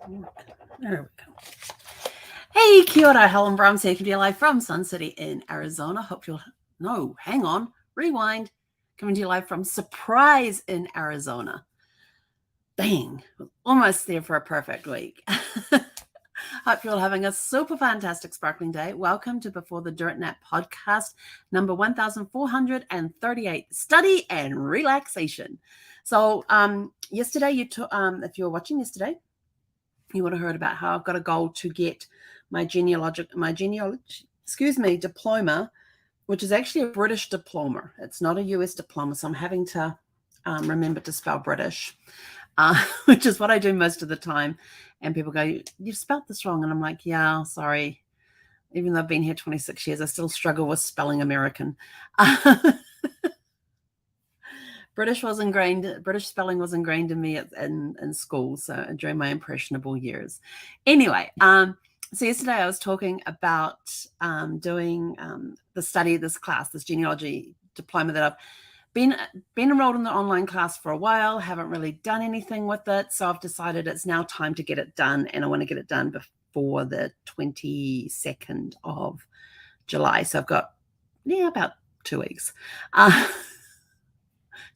There we go. Hey, kia ora, Helen Brahms here, coming to you live from Sun City in Arizona. Hope you'll, no, hang on, rewind. Coming to you live from Surprise in Arizona. Bang, almost there for a perfect week. Hope you're all having a super fantastic sparkling day. Welcome to Before the Dirt Nap podcast, number 1438, Study and Relaxation. So yesterday, if you were watching yesterday, you would have heard about how I've got a goal to get my genealogy, diploma, which is actually a British diploma. It's not a US diploma, so I'm having to remember to spell British, which is what I do most of the time. And people go, "You've spelled this wrong," and I'm like, "Yeah, sorry." Even though I've been here 26 years, I still struggle with spelling American. British spelling was ingrained in me in school, so during my impressionable years. Anyway, so yesterday I was talking about doing the study of this class, this genealogy diploma that I've been enrolled in the online class for a while, haven't really done anything with it, so I've decided it's now time to get it done, and I want to get it done before the 22nd of July. So I've got, about 2 weeks.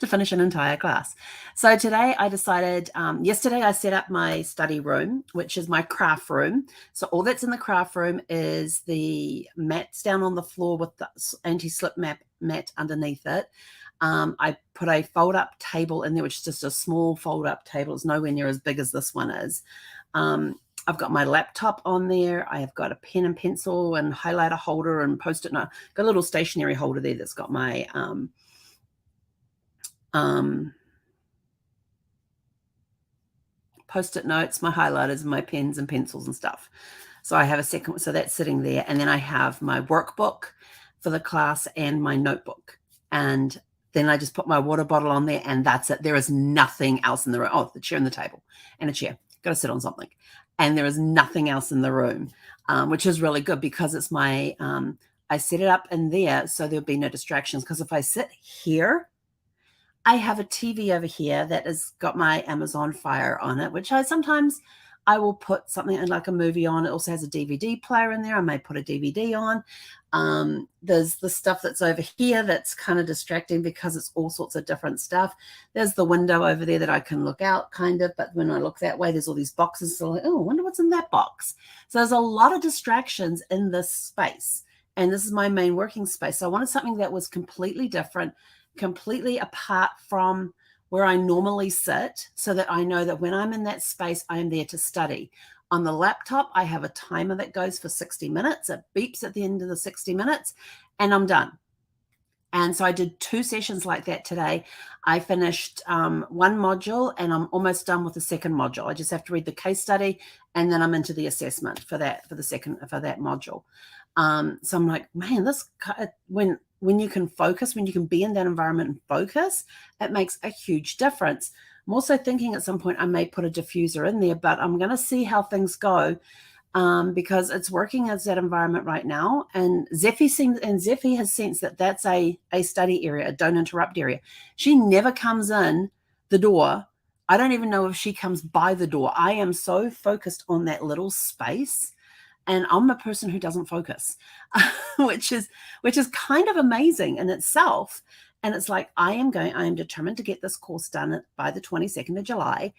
To finish an entire class. So today I decided, yesterday I set up my study room, which is my craft room. So all that's in the craft room is the mats down on the floor with the anti-slip mat underneath it. I put a fold-up table in there, which is just a small fold-up table. It's nowhere near as big as this one is. I've got my laptop on there. I have got a pen and pencil and highlighter holder and post-it note. Got a little stationery holder there that's got my post-it notes, my highlighters, my pens and pencils and stuff. So I have a second, so that's sitting there. And then I have my workbook for the class and my notebook. And then I just put my water bottle on there and that's it. There is nothing else in the room. Oh, the chair and the table and a chair. Got to sit on something. And there is nothing else in the room, which is really good because it's my, I set it up in there so there'll be no distractions. Because if I sit here, I have a TV over here that has got my Amazon Fire on it, which sometimes I will put something like a movie on. It also has a DVD player in there. I may put a DVD on. There's the stuff that's over here that's kind of distracting because it's all sorts of different stuff. There's the window over there that I can look out kind of, but when I look that way, there's all these boxes. So like, oh, I wonder what's in that box. So there's a lot of distractions in this space. And this is my main working space. So I wanted something that was completely different, completely apart from where I normally sit, so that I know that when I'm in that space, I am there to study. On the laptop, I have a timer that goes for 60 minutes. It beeps at the end of the 60 minutes and I'm done. And so I did 2 sessions like that today. I finished one module and I'm almost done with the second module. I just have to read the case study and then I'm into the assessment for that module. So I'm like, man, when you can focus, when you can be in that environment and focus, it makes a huge difference. I'm also thinking at some point I may put a diffuser in there, but I'm going to see how things go because it's working as that environment right now. And Zeffie has sensed that that's a study area, a don't interrupt area. She never comes in the door. I don't even know if she comes by the door. I am so focused on that little space. And I'm a person who doesn't focus, which is kind of amazing in itself. And it's like, I am determined to get this course done by the 22nd of July,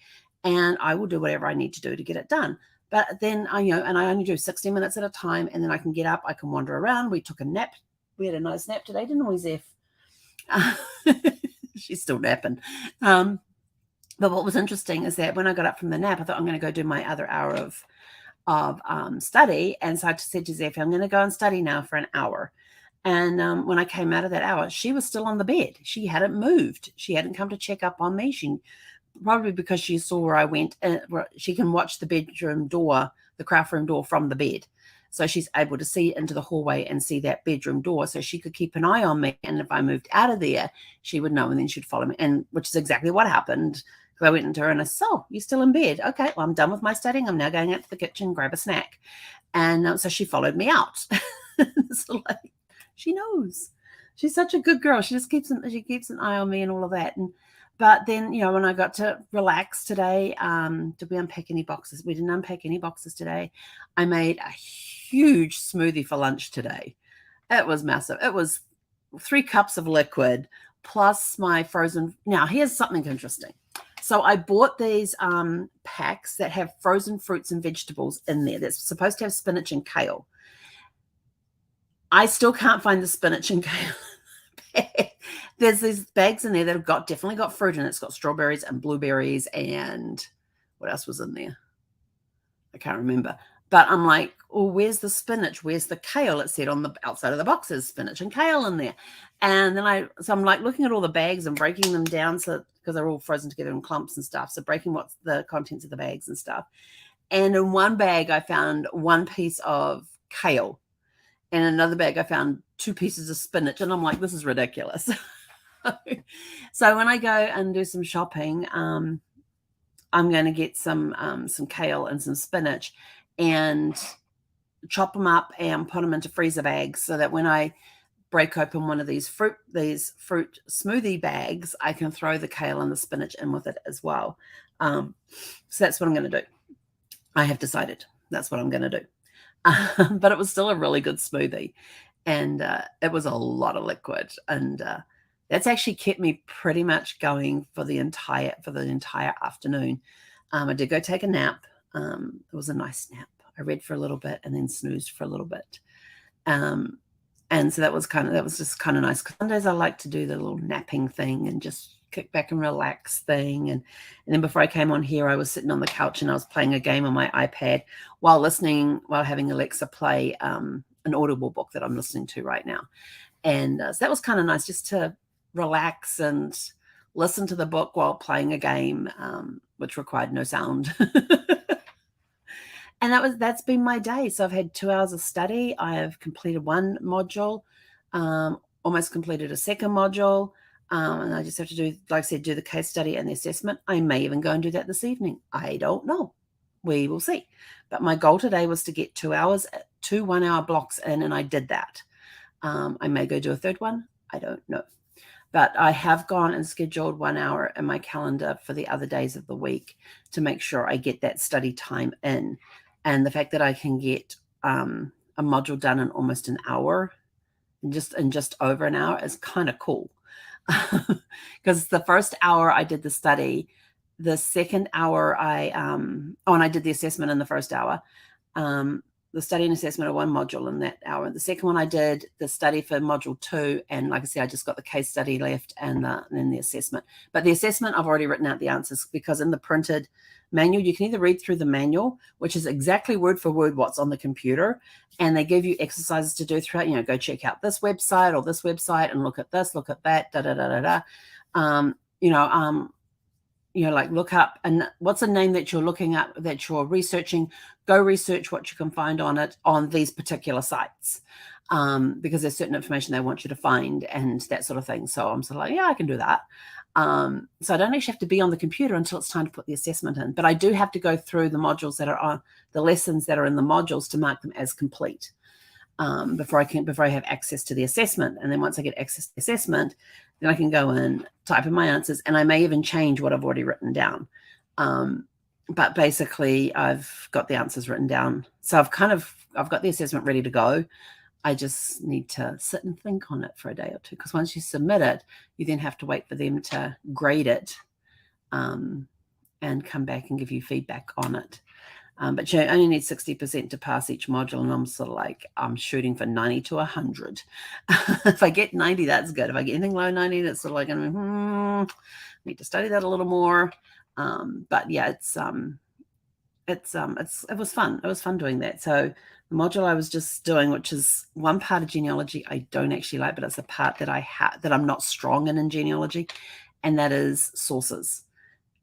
and I will do whatever I need to do to get it done. But then and I only do 60 minutes at a time, and then I can get up, I can wander around. We took a nap. We had a nice nap today, didn't we, Zeph? She's still napping. But what was interesting is that when I got up from the nap, I thought I'm going to go do my other hour of study. And so I said to Zeph, I'm going to go and study now for an hour. And when I came out of that hour, she was still on the bed. She hadn't moved. She hadn't come to check up on me. She probably because she saw where I went. She can watch the bedroom door, the craft room door from the bed. So she's able to see into the hallway and see that bedroom door. So she could keep an eye on me. And if I moved out of there, she would know and then she'd follow me. And which is exactly what happened. So I went into her and I said, "Oh, you're still in bed. Okay, well, I'm done with my studying. I'm now going out to the kitchen, grab a snack." And so she followed me out. So like, she knows. She's such a good girl. She just keeps an eye on me and all of that. But then, when I got to relax today, did we unpack any boxes? We didn't unpack any boxes today. I made a huge smoothie for lunch today. It was massive. It was 3 cups of liquid plus my frozen. Now, here's something interesting. So I bought these packs that have frozen fruits and vegetables in there. That's supposed to have spinach and kale. I still can't find the spinach and kale. There's these bags in there that have definitely got fruit in it. It's got strawberries and blueberries and what else was in there? I can't remember. But I'm like, well, where's the spinach? Where's the kale? It said on the outside of the box there's spinach and kale in there. And then I'm like looking at all the bags and breaking them down because they're all frozen together in clumps and stuff. So breaking what's the contents of the bags and stuff. And in one bag, I found 1 piece of kale. And in another bag, I found 2 pieces of spinach. And I'm like, this is ridiculous. So when I go and do some shopping, I'm going to get some kale and some spinach and chop them up and put them into freezer bags so that when I break open one of these fruit smoothie bags, I can throw the kale and the spinach in with it as well. So that's what I'm going to do. I have decided that's what I'm going to do. But it was still a really good smoothie, and it was a lot of liquid, and that's actually kept me pretty much going for the entire afternoon. I did go take a nap. It was a nice nap. I read for a little bit and then snoozed for a little bit. And so that was just kind of nice. Because some days I like to do the little napping thing and just kick back and relax thing. And then before I came on here, I was sitting on the couch and I was playing a game on my iPad while having Alexa play an Audible book that I'm listening to right now. And so that was kind of nice just to relax and listen to the book while playing a game, which required no sound. And that's been my day. So I've had 2 hours of study. I have completed 1 module, almost completed a second module. And I just have to do, like I said, do the case study and the assessment. I may even go and do that this evening. I don't know. We will see. But my goal today was to get 2 hours, 2 1-hour blocks in, and I did that. I may go do a third one. I don't know. But I have gone and scheduled 1 hour in my calendar for the other days of the week to make sure I get that study time in. And the fact that I can get a module done in almost an hour, in just over an hour, is kind of cool. Because the first hour I did the study, the second hour and I did the assessment in the first hour. The study and assessment are 1 module in that hour. The second one I did the study for module 2, and like I said, I just got the case study left and then the assessment. But the assessment, I've already written out the answers, because in the printed manual, you can either read through the manual, which is exactly word for word what's on the computer, and they give you exercises to do throughout. Go check out this website or this website and look at this, look at that, like look up, and what's a name that you're looking up, that you're researching, go research what you can find on it on these particular sites, because there's certain information they want you to find and that sort of thing. So I'm sort of like, yeah, I can do that. So I don't actually have to be on the computer until it's time to put the assessment in, but I do have to go through the modules that are on the lessons that are in the modules to mark them as complete, before I have access to the assessment. And then once I get access to the assessment, then I can go in, type in my answers, and I may even change what I've already written down. But basically, I've got the answers written down. So I've got the assessment ready to go. I just need to sit and think on it for a day or two, because once you submit it, you then have to wait for them to grade it, and come back and give you feedback on it. But you only need 60% to pass each module, and I'm sort of like, I'm shooting for 90 to 100. If I get 90, that's good. If I get anything below 90, that's sort of like, need to study that a little more. But yeah, it was fun. It was fun doing that. So the module I was just doing, which is one part of genealogy I don't actually like, but it's a part that that I'm not strong in genealogy, and that is sources.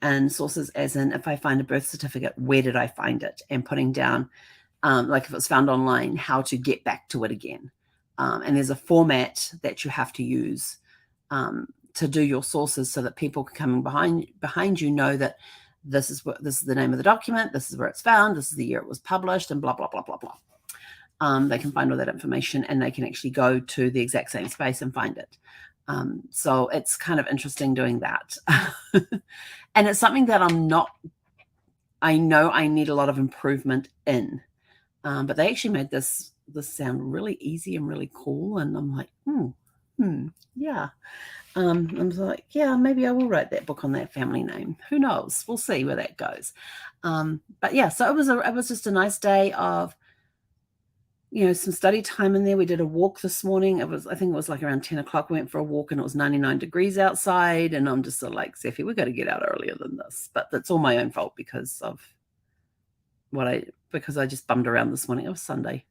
And sources as in, if I find a birth certificate, where did I find it? And putting down, like if it's found online, how to get back to it again. And there's a format that you have to use to do your sources, so that people coming behind you know that this is the name of the document, this is where it's found, this is the year it was published, and blah, blah, blah, blah, blah. They can find all that information, and they can actually go to the exact same space and find it. So it's kind of interesting doing that. And it's something that I know I need a lot of improvement in. But they actually made this sound really easy and really cool. And I'm like, yeah. I'm like, yeah, maybe I will write that book on that family name. Who knows? We'll see where that goes. But yeah, so it was just a nice day of, some study time in there. We did a walk this morning. I think it was like around 10 o'clock. We went for a walk and it was 99 degrees outside. And I'm just sort of like, Zephy, we've got to get out earlier than this. But that's all my own fault because I just bummed around this morning. It was Sunday.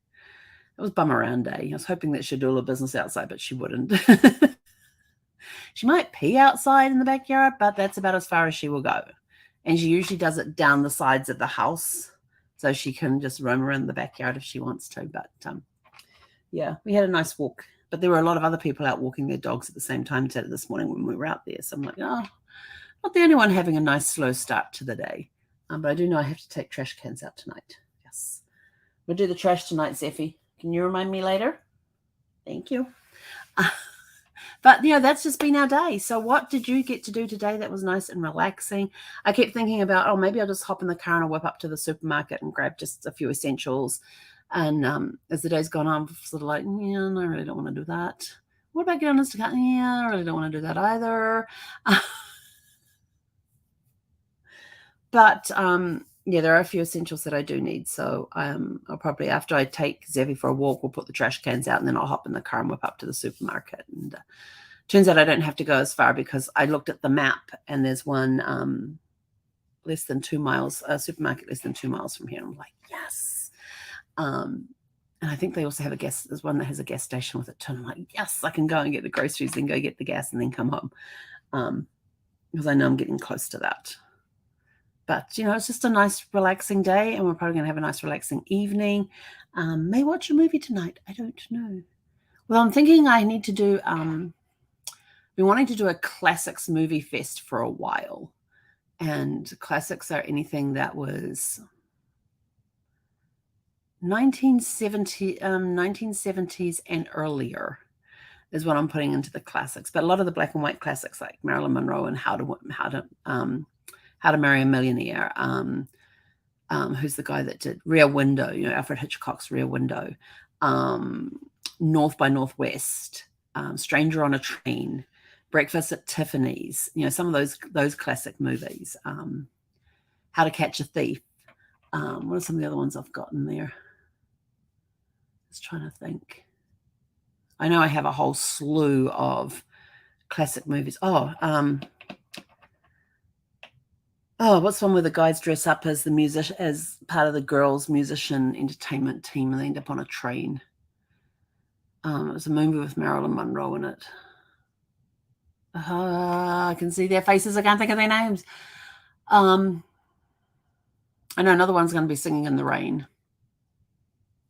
It was bum around day. I was hoping that she'd do all the business outside, but she wouldn't. She might pee outside in the backyard, but that's about as far as she will go. And she usually does it down the sides of the house, so she can just roam around the backyard if she wants to. But yeah, we had a nice walk. But there were a lot of other people out walking their dogs at the same time this morning when we were out there. So I'm like, oh, not the only one having a nice slow start to the day. But I do know I have to take trash cans out tonight. Yes. We'll do the trash tonight, Zephy. Can you remind me later? Thank you. But, that's just been our day. So what did you get to do today that was nice and relaxing? I kept thinking about, maybe I'll just hop in the car and I'll whip up to the supermarket and grab just a few essentials. And as the day's gone on, I'm sort of like, yeah, I really don't want to do that. What about getting on Instagram? Yeah, I really don't want to do that either. But there are a few essentials that I do need. So I'll probably, after I take Zevy for a walk, we'll put the trash cans out and then I'll hop in the car and whip up to the supermarket. And turns out I don't have to go as far because I looked at the map and there's one less than 2 miles, a supermarket less than 2 miles from here. And I'm like, yes. And I think they also have there's one that has a gas station with it too. I'm like, yes, I can go and get the groceries, then go get the gas and then come home. Because I know I'm getting close to that. But, it's just a nice, relaxing day, and we're probably going to have a nice, relaxing evening. May watch a movie tonight. I don't know. Well, I'm thinking I need to do, been wanting to do a classics movie fest for a while. And classics are anything that was 1970s and earlier is what I'm putting into the classics. But a lot of the black and white classics like Marilyn Monroe and How to Marry a Millionaire. Who's the guy that did Rear Window? Alfred Hitchcock's Rear Window. North by Northwest. Stranger on a Train. Breakfast at Tiffany's. Some of those classic movies. How to Catch a Thief. What are some of the other ones I've got in there? Just trying to think. I know I have a whole slew of classic movies. What's one where the guys dress up as the musician, as part of the girls' musician entertainment team, and they end up on a train? It was a movie with Marilyn Monroe in it. I can see their faces. I can't think of their names. I know another one's going to be Singing in the Rain.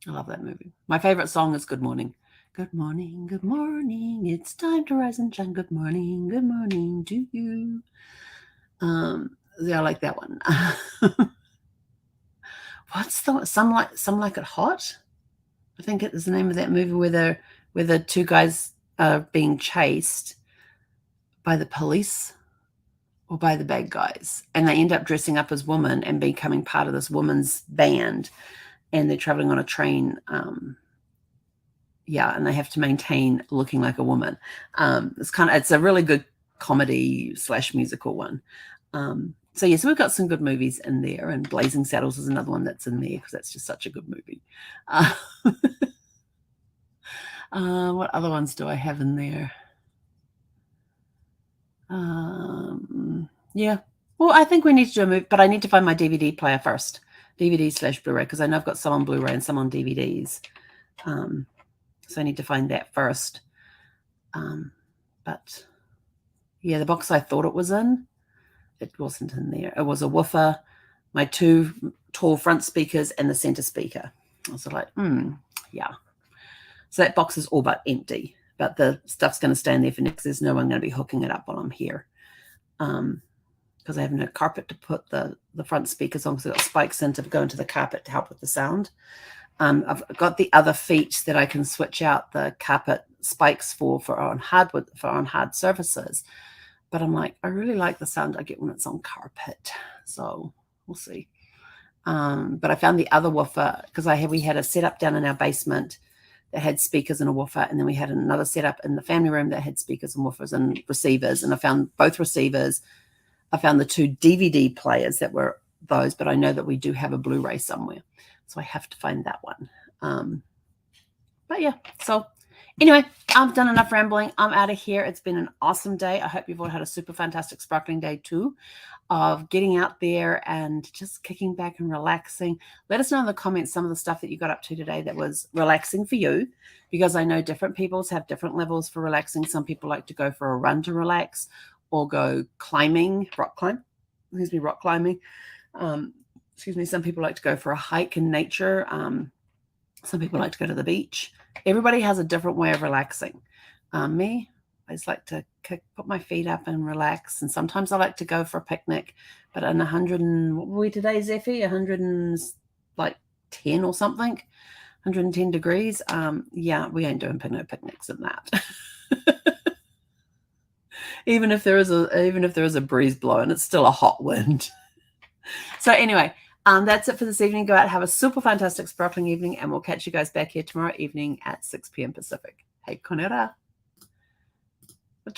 I love that movie. My favorite song is Good Morning. Good morning, good morning. It's time to rise and shine. Good morning to you. Yeah, I like that one. What's Some Like It Hot? I think it is the name of that movie where the two guys are being chased by the police or by the bad guys, and they end up dressing up as women and becoming part of this woman's band, and they're traveling on a train. And they have to maintain looking like a woman. It's a really good comedy / musical one. So we've got some good movies in there, and Blazing Saddles is another one that's in there because that's just such a good movie. What other ones do I have in there? Well, I think we need to do a movie, but I need to find my DVD player first, DVD / Blu-ray, because I know I've got some on Blu-ray and some on DVDs. So I need to find that first. But yeah, the box I thought it was in, it wasn't in there. It was a woofer, my 2 tall front speakers, and the center speaker. I was like, yeah. So that box is all but empty, but the stuff's going to stay in there for next. There's no one going to be hooking it up while I'm here. Because I have no carpet to put the front speakers on, because I've got spikes in to go into the carpet to help with the sound. I've got the other feet that I can switch out the carpet spikes for on hardwood, for on hard surfaces. But I'm like, I really like the sound I get when it's on carpet. So we'll see. But I found the other woofer because we had a setup down in our basement that had speakers and a woofer, and then we had another setup in the family room that had speakers and woofers and receivers. And I found both receivers. I found the 2 DVD players that were those, but I know that we do have a Blu-ray somewhere, so I have to find that one. But yeah, so anyway, I've done enough rambling. I'm out of here. It's been an awesome day. I hope you've all had a super fantastic sparkling day too, of getting out there and just kicking back and relaxing. Let us know in the comments some of the stuff that you got up to today that was relaxing for you, because I know different people's have different levels for relaxing. Some people like to go for a run to relax, or go climbing, rock climbing. Some people like to go for a hike in nature. Some people like to go to the beach. Everybody has a different way of relaxing. Me, I just like to put my feet up and relax. And sometimes I like to go for a picnic, but in 100 and what were we today, Zeffie? 110 or something, 110 degrees. Yeah, we ain't doing picnics in that. even if there is a breeze blowing, it's still a hot wind. So anyway, that's it for this evening. Go out, have a super fantastic sparkling evening, and we'll catch you guys back here tomorrow evening at 6 p.m. Pacific. Hey, konera.